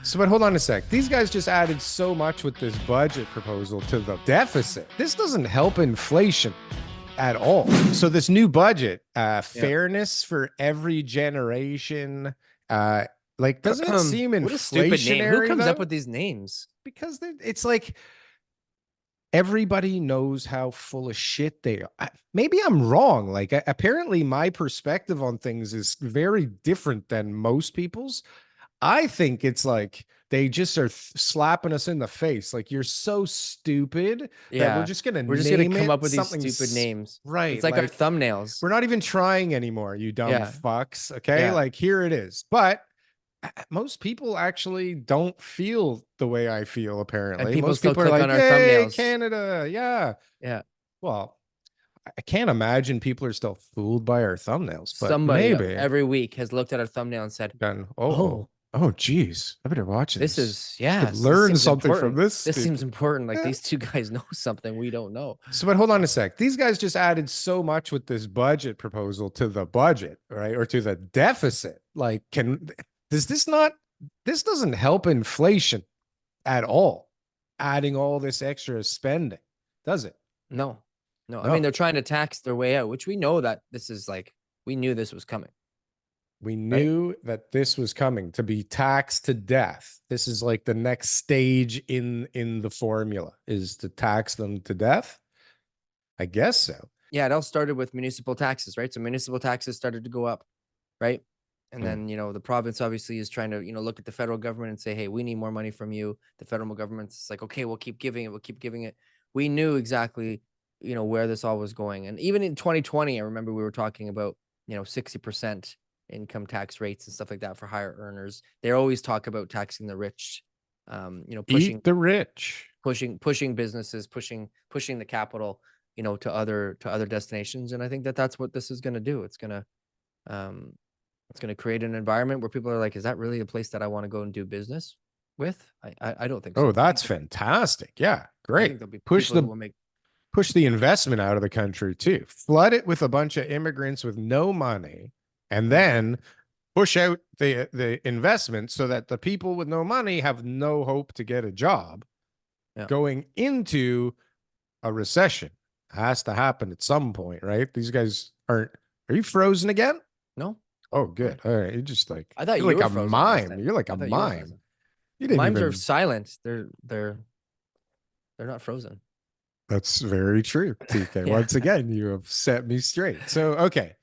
So, but hold on a sec. These guys just added so much with this budget proposal to the deficit. This doesn't help inflation at all. So this new budget, fairness for every generation, like, doesn't it seem inflationary? What a stupid name. Who comes up though? with these names? Because it's like everybody knows how full of shit they are. Maybe I'm wrong. Like, apparently my perspective on things is very different than most people's. I think it's like they just are slapping us in the face. Like, you're so stupid that we're just gonna come up with these stupid names. Right. It's like our thumbnails. We're not even trying anymore, you dumb fucks. Okay. Yeah. Like, here it is. But most people actually don't feel the way I feel, apparently. And people most still people are click like, on our "Yay, thumbnails. Canada." Yeah. Yeah. Well, I can't imagine people are still fooled by our thumbnails, but Somebody maybe every week has looked at our thumbnail and said, oh, geez, I better watch this. This is, I could learn something from this. This seems important. Like, these two guys know something we don't know. So, but hold on a sec. These guys just added so much with this budget proposal to the budget, right? Or to the deficit. Like, this doesn't help inflation at all, adding all this extra spending, does it? No. I mean, they're trying to tax their way out, which we know that this is like, we knew this was coming. We knew that this was coming, to be taxed to death. This is like the next stage in the formula, is to tax them to death. I guess so. Yeah, it all started with municipal taxes, right? So municipal taxes started to go up, right? And then, the province obviously is trying to, look at the federal government and say, hey, we need more money from you. The federal government's like, okay, we'll keep giving it. We'll keep giving it. We knew exactly, where this all was going. And even in 2020, I remember we were talking about, 60% income tax rates and stuff like that for higher earners. They always talk about taxing the rich, pushing the rich, pushing businesses, pushing the capital, to other destinations. And I think that that's what this is going to do. It's going to create an environment where people are like, is that really a place that I want to go and do business with? I don't think so. Oh, that's fantastic. Yeah, great. Push the investment out of the country too. Flood it with a bunch of immigrants with no money, and then push out the investment so that the people with no money have no hope to get a job. Going into a recession has to happen at some point, right? These guys are you frozen again? No. Oh, good. All right. You're just like, I thought you're like a mime. You're like a mime. Mimes are silent. They're not frozen. That's very true, TK. Once again, you have set me straight. So, okay.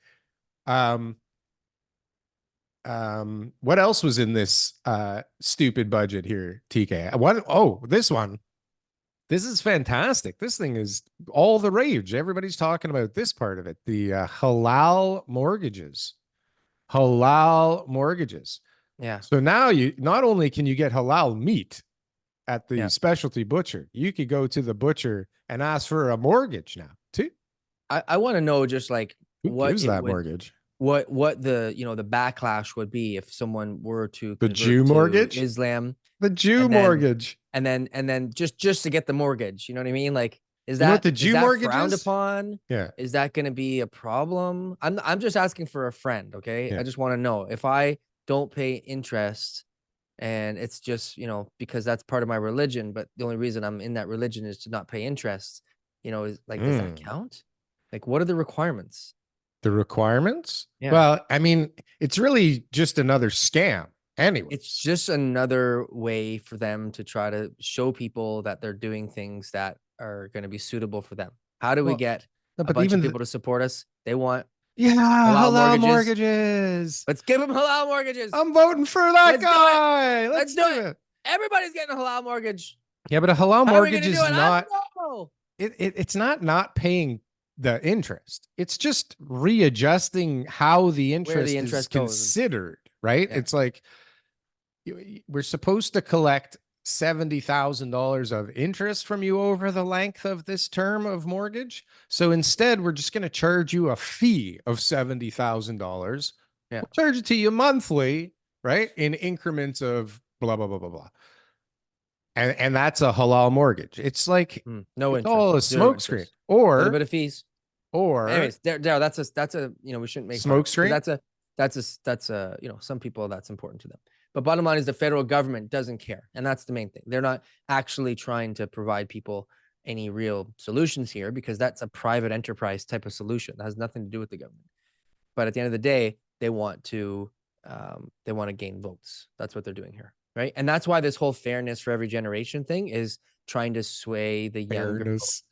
What else was in this stupid budget here, TK? This one. This is fantastic. This thing is all the rage. Everybody's talking about this part of it. The halal mortgages. Yeah. So now you not only can you get halal meat at the specialty butcher, you could go to the butcher and ask for a mortgage now too. I want to know just like what gives that mortgage? What the the backlash would be if someone were to the Jew mortgage, Islam, the Jew mortgage, and then just to get the mortgage. You know what I mean? Like, is that what the Jew mortgage frowned is? upon? Yeah. Is that going to be a problem? I'm just asking for a friend. Okay. I just want to know if I don't pay interest, and it's just because that's part of my religion. But the only reason I'm in that religion is to not pay interest. Is like, does that count? Like, what are the requirements? The requirements? Yeah. Well, I mean, it's really just another scam. Anyway, it's just another way for them to try to show people that they're doing things that are going to be suitable for them. How do we get a bunch of people to support us? They want halal mortgages. Let's give them halal mortgages. I'm voting for that guy. Let's do it. Everybody's getting a halal mortgage. Yeah, but a halal mortgage is not. It's not paying the interest. It's just readjusting how the interest is considered, right? Yeah. It's like we're supposed to collect $70,000 of interest from you over the length of this term of mortgage. So instead, we're just going to charge you a fee of $70,000. Yeah. We'll charge it to you monthly, right? In increments of blah, blah, blah, blah, blah. And that's a halal mortgage. It's like no interest. All a smokescreen, or a little bit of fees. Or anyways, Darryl, that's a we shouldn't make smoke screen. That's a some people that's important to them. But bottom line is the federal government doesn't care. And that's the main thing. They're not actually trying to provide people any real solutions here, because that's a private enterprise type of solution that has nothing to do with the government. But at the end of the day, they want to gain votes. That's what they're doing here, right? And that's why this whole fairness for every generation thing is trying to sway the younger voters,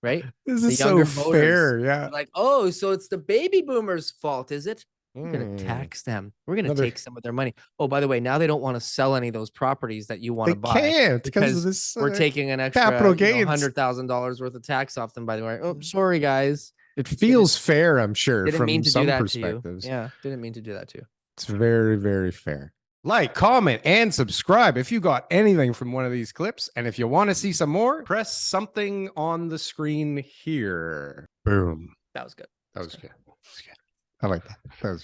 right? This is so fair. Yeah. Like, oh, so it's the baby boomers' fault, is it? We're going to tax them. We're going to take some of their money. Oh, by the way, now they don't want to sell any of those properties that you want to buy. They can't because of this, we're taking an extra $100,000 worth of tax off them, by the way. Oh, sorry, guys. It feels fair, I'm sure, from some perspectives. Yeah, didn't mean to do that to you. It's very, very fair. Like, comment, and subscribe if you got anything from one of these clips. And if you want to see some more, press something on the screen here. Boom. That was good. That was good. I like that. That was good.